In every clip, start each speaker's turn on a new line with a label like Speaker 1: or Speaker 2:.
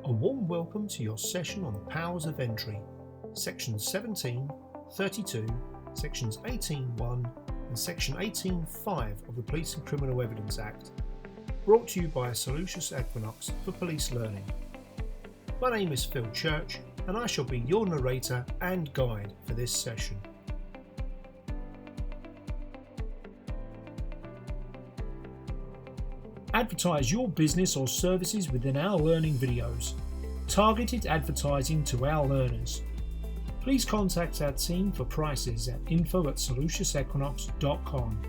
Speaker 1: A warm welcome to your session on the powers of entry, sections 17, 32, sections 18.1 and section 18.5 of the Police and Criminal Evidence Act, brought to you by Solucious Equinox for Police Learning. My name is Phil Church and I shall be your narrator and guide for this session. Advertise your business or services within our learning videos. Targeted advertising to our learners. Please contact our team for prices at info@soluciousequinox.com.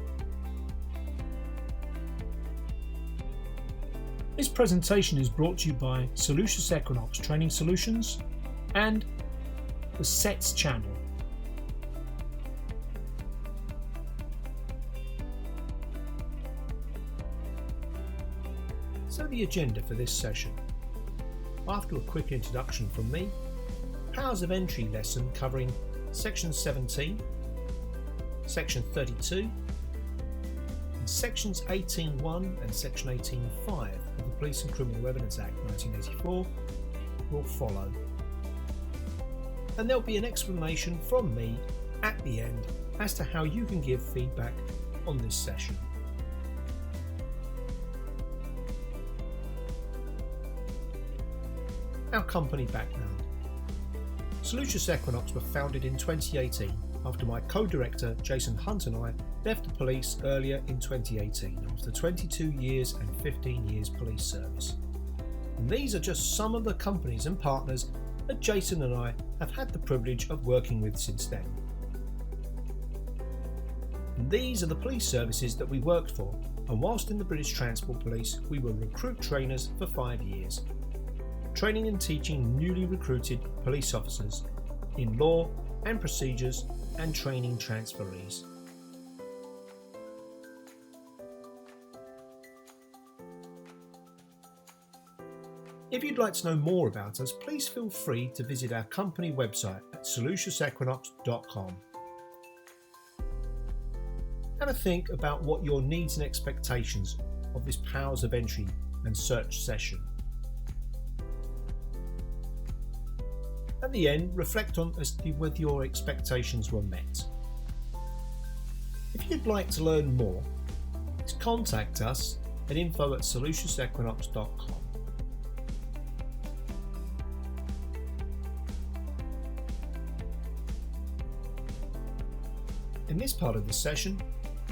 Speaker 1: This presentation is brought to you by Solucious Equinox Training Solutions and the SETS channel. So the agenda for this session. After a quick introduction from me, powers of entry lesson covering section 17, section 32, and sections 18.1 and section 18.5 of the Police and Criminal Evidence Act 1984 will follow. And there'll be an explanation from me at the end as to how you can give feedback on this session. Our company background. Solucious Equinox were founded in 2018 after my co-director Jason Hunt and I left the police earlier in 2018 after 22 years and 15 years police service. And these are just some of the companies and partners that Jason and I have had the privilege of working with since then. And these are the police services that we worked for, and whilst in the British Transport Police we were recruit trainers for 5 years. Training and teaching newly recruited police officers in law and procedures and training transferees. If you'd like to know more about us, please feel free to visit our company website at soluciousequinox.com. Have a think about what your needs and expectations of this powers of entry and search session. At the end, reflect on as to whether your expectations were met. If you'd like to learn more, please contact us at info@soluciousequinox.com. In this part of the session,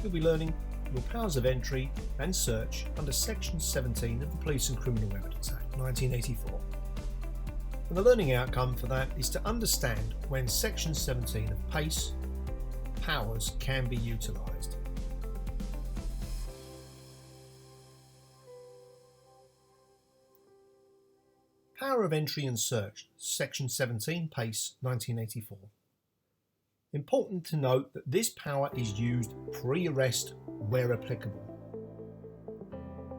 Speaker 1: you'll be learning your powers of entry and search under section 17 of the Police and Criminal Evidence Act 1984. And the learning outcome for that is to understand when section 17 of PACE powers can be utilised. Power of entry and search, section 17 PACE 1984. Important to note that this power is used pre-arrest where applicable.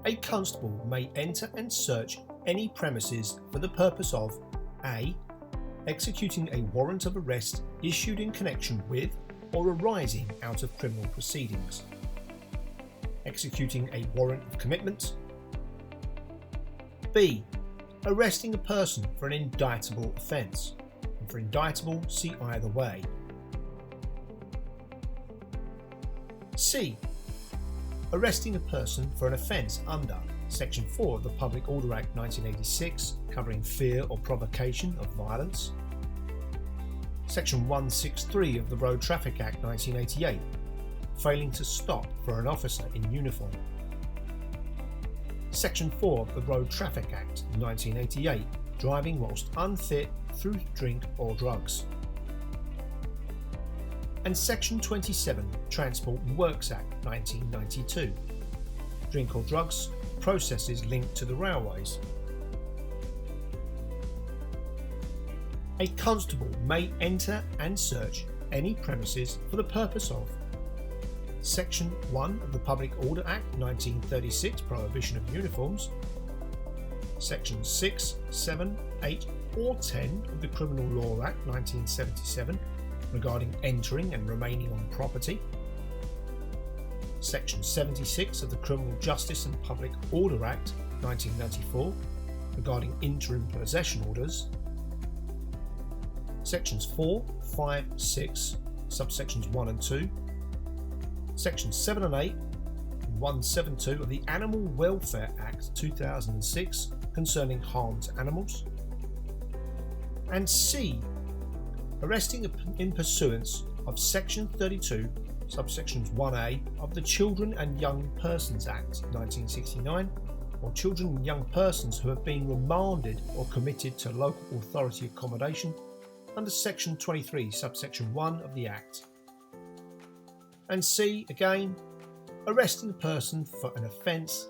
Speaker 1: A constable may enter and search any premises for the purpose of A. Executing a warrant of arrest issued in connection with or arising out of criminal proceedings. Executing a warrant of commitment. B. Arresting a person for an indictable offence. And for indictable, see either way. C. Arresting a person for an offence under Section 4 of the Public Order Act 1986, covering fear or provocation of violence. Section 163 of the Road Traffic Act 1988, failing to stop for an officer in uniform. Section 4 of the Road Traffic Act 1988, driving whilst unfit through drink or drugs. And Section 27, Transport and Works Act 1992, drink or drugs processes linked to the railways. A constable may enter and search any premises for the purpose of Section 1 of the Public Order Act 1936, Prohibition of Uniforms, Section 6, 7, 8 or 10 of the Criminal Law Act 1977, regarding entering and remaining on property, Section 76 of the Criminal Justice and Public Order Act 1994, regarding interim possession orders, Sections 4, 5, 6, subsections 1 and 2, Sections 7 and 8, and 172 of the Animal Welfare Act 2006 concerning harm to animals, and C, arresting in pursuance of Section 32, subsections 1A of the Children and Young Persons Act 1969, or children and young persons who have been remanded or committed to local authority accommodation under Section 23, subsection 1 of the Act. And C, again, arresting a person for an offence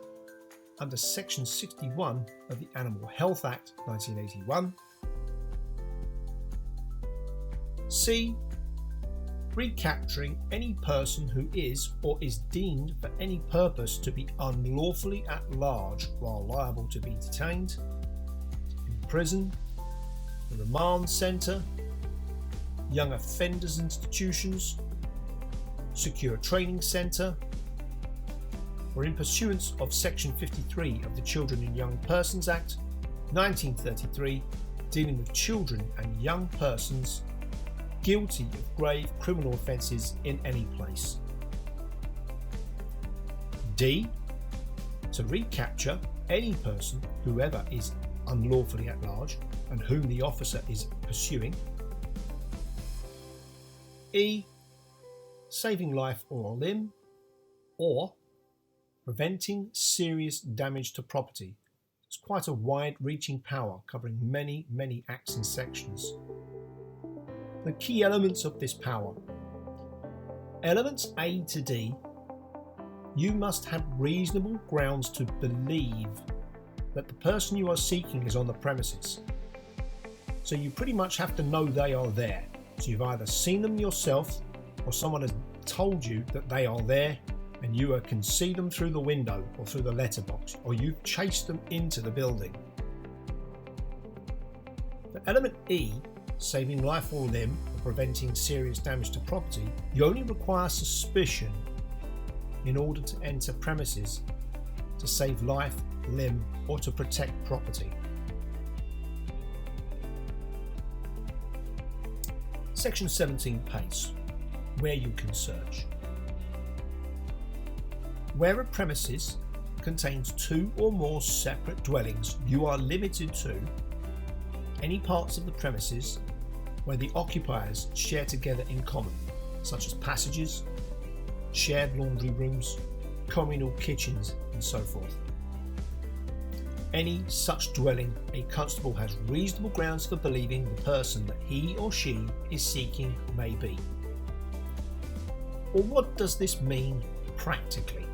Speaker 1: under Section 61 of the Animal Health Act 1981. C, recapturing any person who is or is deemed for any purpose to be unlawfully at large while liable to be detained in prison, the remand centre, young offenders institutions, secure training centre, or in pursuance of Section 53 of the Children and Young Persons Act 1933, dealing with children and young persons guilty of grave criminal offences in any place. D, to recapture any person, whoever is unlawfully at large and whom the officer is pursuing. E, saving life or limb, or preventing serious damage to property. It's quite a wide-reaching power covering many, many acts and sections. The key elements of this power. Elements A to D, you must have reasonable grounds to believe that the person you are seeking is on the premises. So you pretty much have to know they are there. So you've either seen them yourself or someone has told you that they are there and you can see them through the window or through the letterbox, or you've chased them into the building. The element E, saving life or limb or preventing serious damage to property, you only require suspicion in order to enter premises to save life, limb, or to protect property. Section 17 PACE, where you can search. Where a premises contains two or more separate dwellings, you are limited to any parts of the premises where the occupiers share together in common, such as passages, shared laundry rooms, communal kitchens, and so forth. Any such dwelling, a constable has reasonable grounds for believing the person that he or she is seeking may be. Well, what does this mean practically?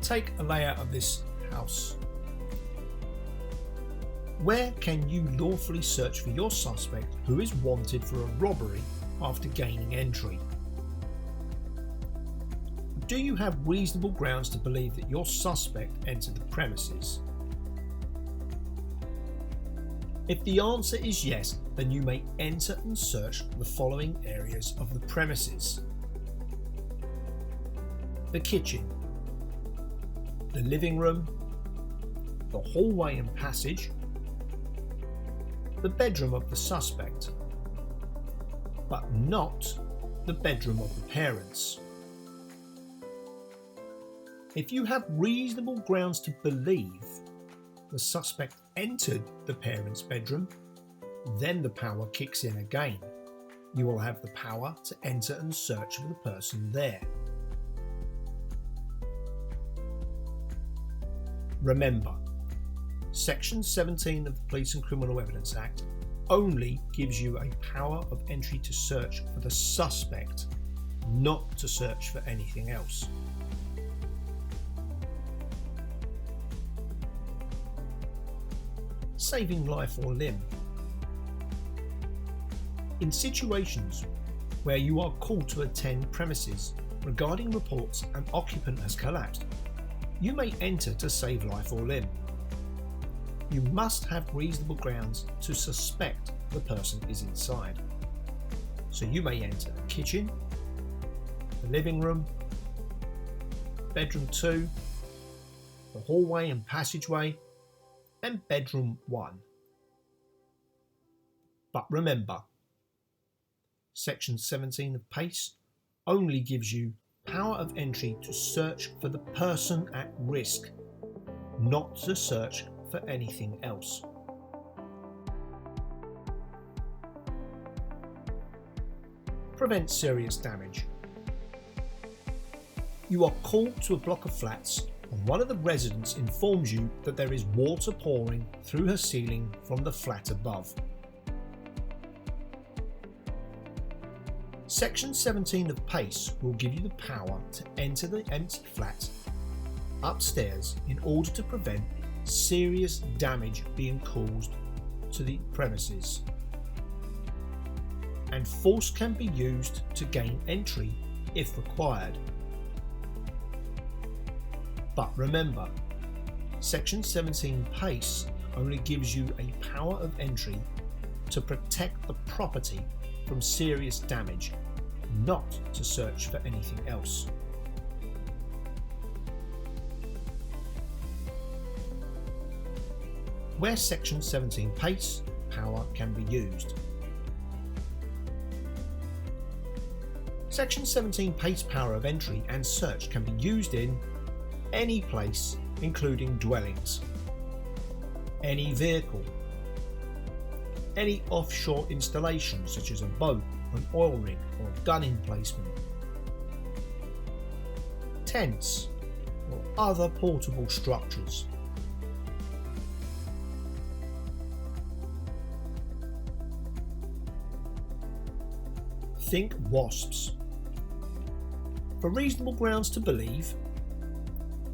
Speaker 1: Take a layout of this house. Where can you lawfully search for your suspect who is wanted for a robbery after gaining entry? Do you have reasonable grounds to believe that your suspect entered the premises? If the answer is yes, then you may enter and search the following areas of the premises: the kitchen, the living room, the hallway and passage, the bedroom of the suspect, but not the bedroom of the parents. If you have reasonable grounds to believe the suspect entered the parents' bedroom, then the power kicks in again. You will have the power to enter and search for the person there. Remember, Section 17 of the Police and Criminal Evidence Act only gives you a power of entry to search for the suspect, not to search for anything else. Saving life or limb. In situations where you are called to attend premises regarding reports an occupant has collapsed, you may enter to save life or limb. You must have reasonable grounds to suspect the person is inside. So you may enter the kitchen, the living room, bedroom 2, the hallway and passageway, and bedroom 1. But remember, Section 17 of PACE only gives you power of entry to search for the person at risk, not to search for anything else. Prevent serious damage. You are called to a block of flats and one of the residents informs you that there is water pouring through her ceiling from the flat above. Section 17 of PACE will give you the power to enter the empty flat upstairs in order to prevent serious damage being caused to the premises, and force can be used to gain entry if required. But remember, Section 17 PACE only gives you a power of entry to protect the property from serious damage, not to search for anything else. Where Section 17 PACE power can be used. Section 17 PACE power of entry and search can be used in any place, including dwellings, any vehicle, any offshore installation such as a boat, an oil rig or a gun emplacement, tents or other portable structures. Think WASPS. For reasonable grounds to believe.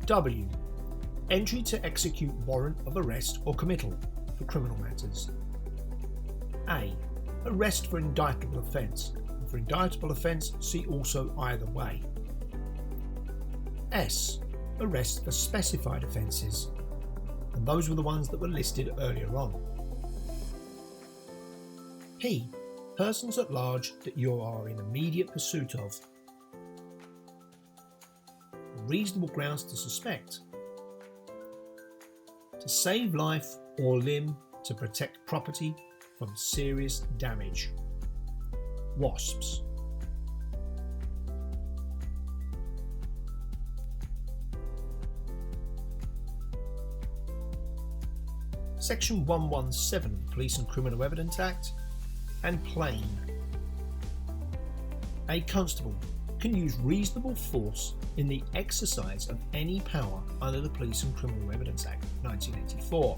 Speaker 1: W. Entry to execute warrant of arrest or committal for criminal matters. A. Arrest for indictable offence. For indictable offence, see also either way. S. Arrest for specified offences, and those were the ones that were listed earlier on. P. Persons at large that you are in immediate pursuit of. Reasonable grounds to suspect. To save life or limb, to protect property from serious damage. WASPS. Section 117 of the Police and Criminal Evidence Act and PLANE. A constable can use reasonable force in the exercise of any power under the Police and Criminal Evidence Act 1984.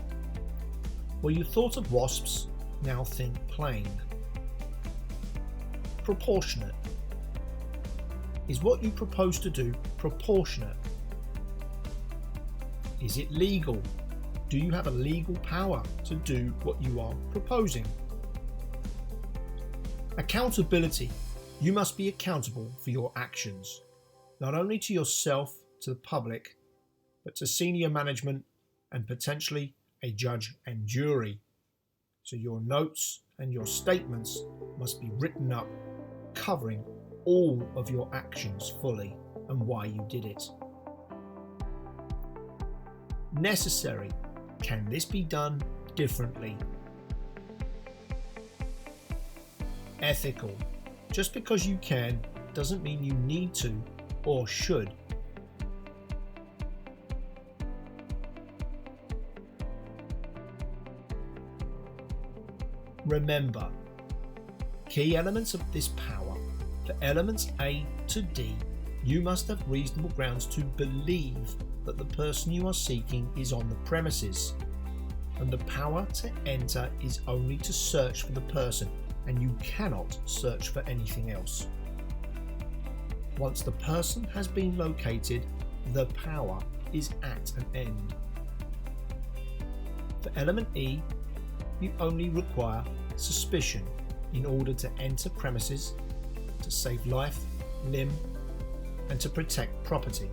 Speaker 1: Where you thought of WASPS, now think PLANE. Proportionate. Is what you propose to do proportionate? Is it legal? Do you have a legal power to do what you are proposing? Accountability. You must be accountable for your actions, not only to yourself, to the public, but to senior management and potentially a judge and jury. So your notes and your statements must be written up, covering all of your actions fully and why you did it. Necessary. Can this be done differently? Ethical. Just because you can doesn't mean you need to or should. Remember, key elements of this power. For elements A to D, you must have reasonable grounds to believe that the person you are seeking is on the premises, and the power to enter is only to search for the person, and you cannot search for anything else. Once the person has been located, the power is at an end. For element E, you only require suspicion in order to enter premises, to save life, limb, and to protect property.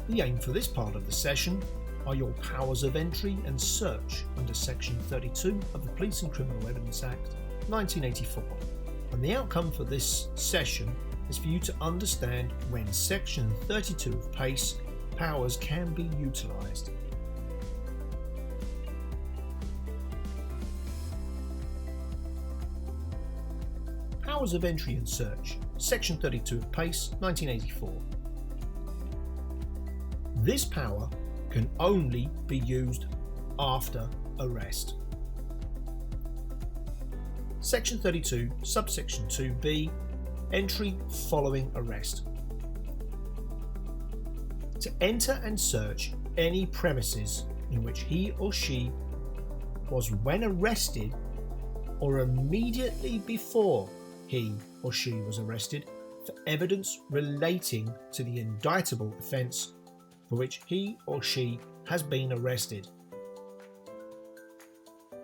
Speaker 1: The aim for this part of the session are your powers of entry and search under Section 32 of the Police and Criminal Evidence Act 1984. And the outcome for this session is for you to understand when Section 32 of PACE powers can be utilised. Powers of entry and search, Section 32 of PACE, 1984. This power can only be used after arrest. Section 32, subsection 2b, entry following arrest. To enter and search any premises in which he or she was when arrested or immediately before he or she was arrested for evidence relating to the indictable offence for which he or she has been arrested.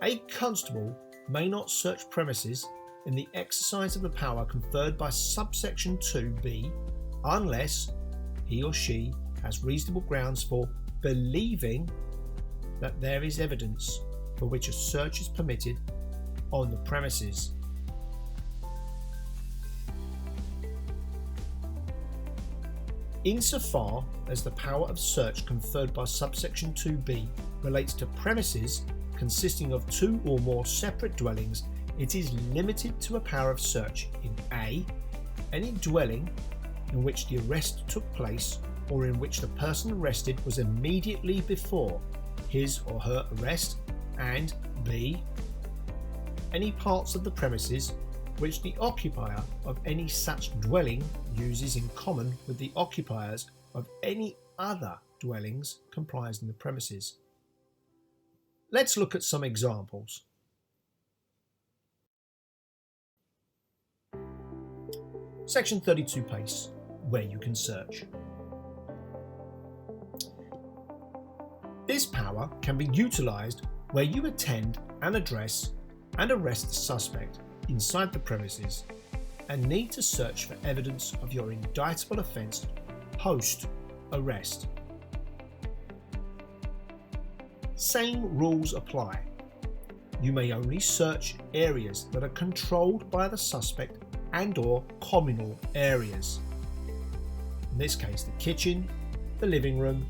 Speaker 1: A constable may not search premises in the exercise of the power conferred by subsection 2b unless he or she has reasonable grounds for believing that there is evidence for which a search is permitted on the premises. Insofar as the power of search conferred by subsection 2b relates to premises consisting of two or more separate dwellings, it is limited to a power of search in a. any dwelling in which the arrest took place or in which the person arrested was immediately before his or her arrest, and b. any parts of the premises which the occupier of any such dwelling uses in common with the occupiers of any other dwellings comprised in the premises. Let's look at some examples. Section 32 PACE, where you can search. This power can be utilised where you attend an address and arrest the suspect inside the premises and need to search for evidence of your indictable offence post-arrest. Same rules apply. You may only search areas that are controlled by the suspect and/or communal areas. In this case, the kitchen, the living room,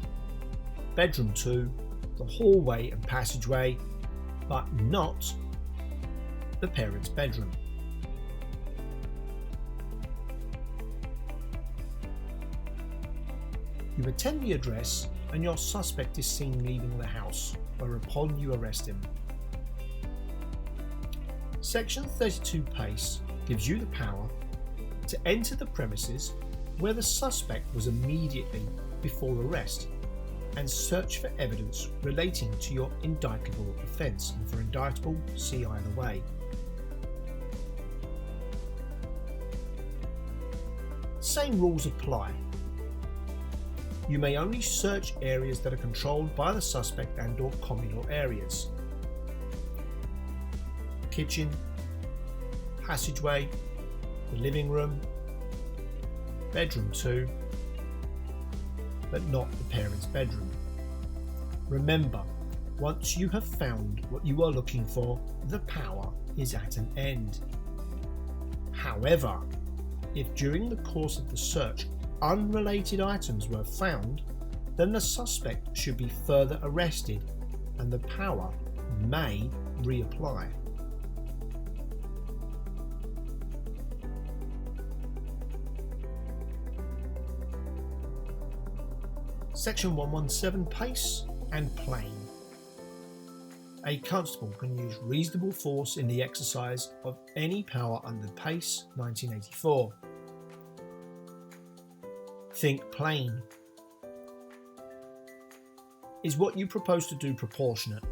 Speaker 1: bedroom 2, the hallway and passageway, but not the parent's bedroom. You attend the address and your suspect is seen leaving the house, whereupon you arrest him. Section 32 PACE gives you the power to enter the premises where the suspect was immediately before arrest and search for evidence relating to your indictable offence, and for indictable, see either way. Same rules apply. You may only search areas that are controlled by the suspect and/or communal areas. Kitchen, passageway, the living room, bedroom 2, but not the parent's bedroom. Remember, once you have found what you are looking for, the power is at an end. However, if during the course of the search unrelated items were found, then the suspect should be further arrested and the power may reapply. Section 117 PACE and PLANE. A constable can use reasonable force in the exercise of any power under PACE 1984. Think PLANE. Is what you propose to do proportionate?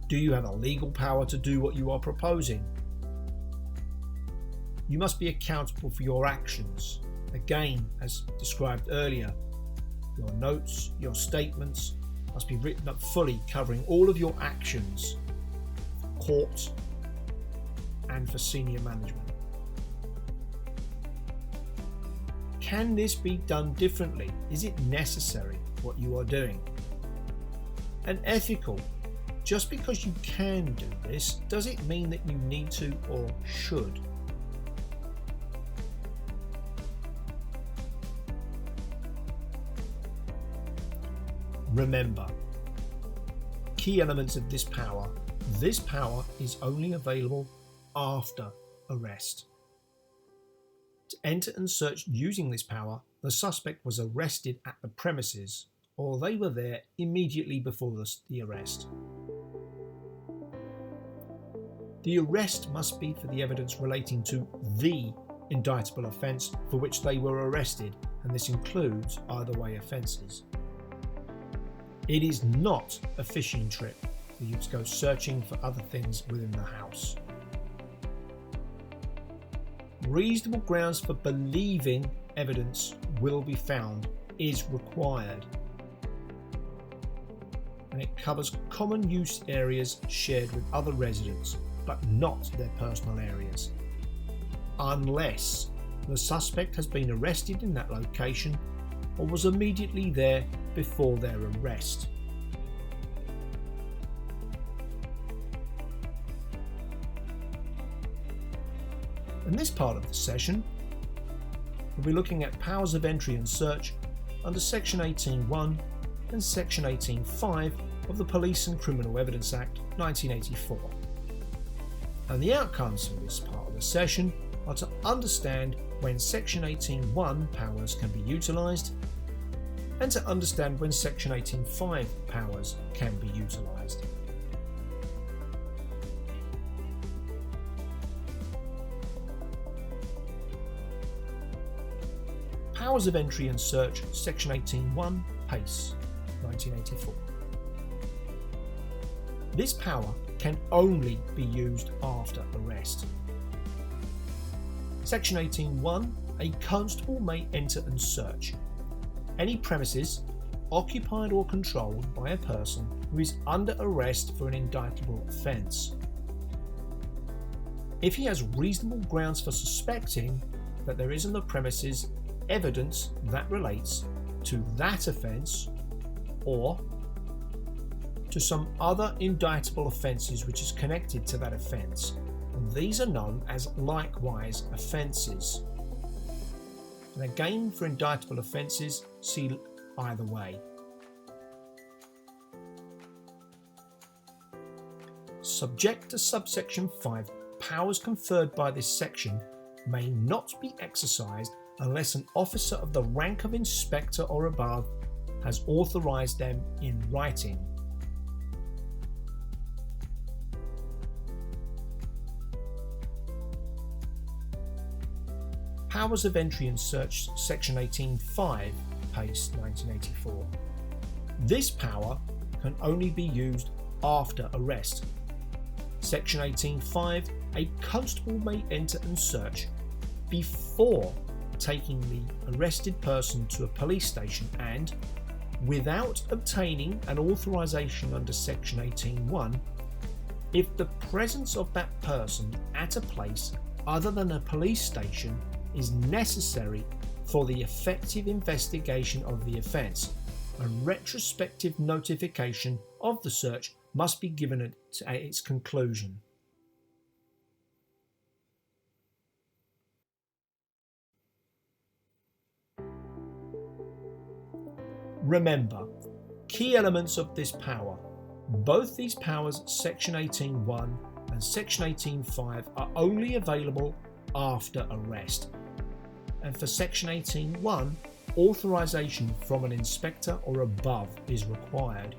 Speaker 1: Do you have a legal power to do what you are proposing? You must be accountable for your actions. Again, as described earlier, your notes, your statements must be written up fully, covering all of your actions, for court and for senior management. Can this be done differently? Is it necessary what you are doing? An ethical just because you can do this, does it mean that you need to or should? Remember, key elements of this power is only available after arrest. To enter and search using this power, the suspect was arrested at the premises, or they were there immediately before the arrest. The arrest must be for the evidence relating to the indictable offence for which they were arrested, and this includes either way offences. It is not a fishing trip for you to go searching for other things within the house. Reasonable grounds for believing evidence will be found is required, and it covers common use areas shared with other residents, but not their personal areas, unless the suspect has been arrested in that location or was immediately there before their arrest. In this part of the session, we'll be looking at powers of entry and search under Section 18.1 and Section 18.5 of the Police and Criminal Evidence Act 1984. And the outcomes of this part of the session are to understand when Section 18.1 powers can be utilised and to understand when Section 18.5 powers can be utilised. Powers of Entry and Search, Section 18.1, PACE, 1984. This power can only be used after arrest. Section 18.1, a constable may enter and search any premises occupied or controlled by a person who is under arrest for an indictable offence. If he has reasonable grounds for suspecting that there is on the premises evidence that relates to that offence or to some other indictable offences which is connected to that offence, and these are known as likewise offences. And again, for indictable offences, see either way. Subject to subsection 5, powers conferred by this section may not be exercised unless an officer of the rank of inspector or above has authorised them in writing. Powers of Entry and Search, Section 18.5, PACE 1984. This power can only be used after arrest. Section 18.5, a constable may enter and search before taking the arrested person to a police station and, without obtaining an authorisation under Section 18.1, if the presence of that person at a place other than a police station is necessary for the effective investigation of the offence, a retrospective notification of the search must be given at its conclusion. Remember, key elements of this power. Both these powers, Section 18.1 and Section 18.5, are only available after arrest. And for Section 18.1, authorisation from an inspector or above is required.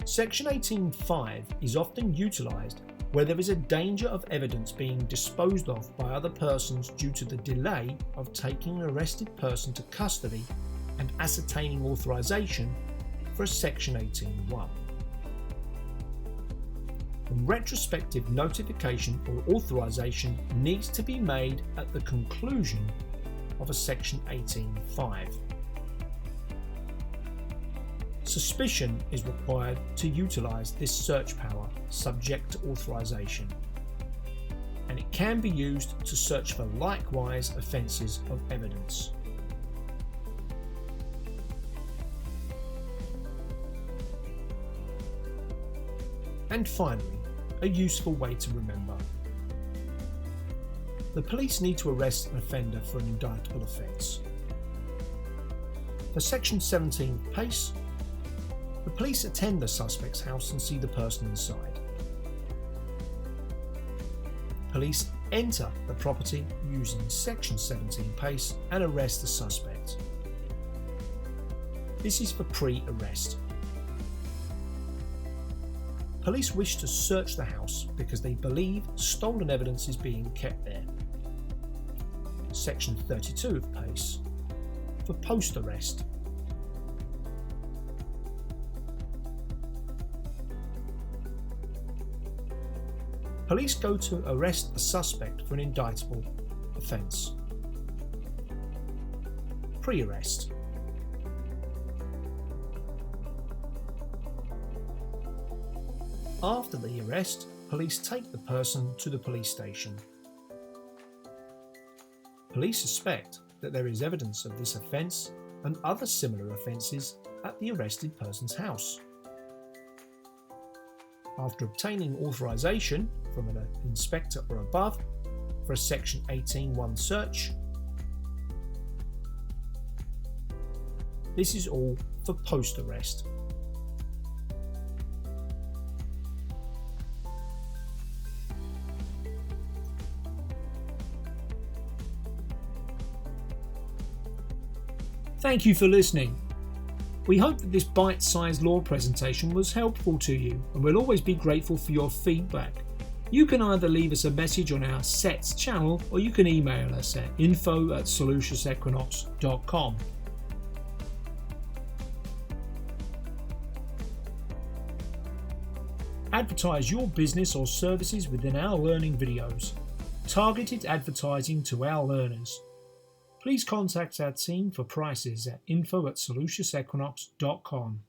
Speaker 1: Section 18.5 is often utilised where there is a danger of evidence being disposed of by other persons due to the delay of taking an arrested person to custody and ascertaining authorisation for a Section 18.1. Retrospective notification or authorisation needs to be made at the conclusion of a Section 18.5. Suspicion is required to utilise this search power subject to authorisation, and it can be used to search for likewise offences of evidence. And finally, a useful way to remember. The police need to arrest an offender for an indictable offence. For Section 17 PACE, the police attend the suspect's house and see the person inside. Police enter the property using Section 17 PACE and arrest the suspect. This is for pre-arrest. Police wish to search the house because they believe stolen evidence is being kept there. Section 32 of PACE for post-arrest. Police go to arrest a suspect for an indictable offence. Pre-arrest. After the arrest, police take the person to the police station. Police suspect that there is evidence of this offence and other similar offences at the arrested person's house. After obtaining authorisation from an inspector or above for a Section 18(1) search, this is all for post-arrest. Thank you for listening. We hope that this bite-sized law presentation was helpful to you, and we'll always be grateful for your feedback. You can either leave us a message on our SETS channel, or you can email us at info@soluciousequinox.com. Advertise your business or services within our learning videos. Targeted advertising to our learners. Please contact our team for prices at info@soluciousequinox.com.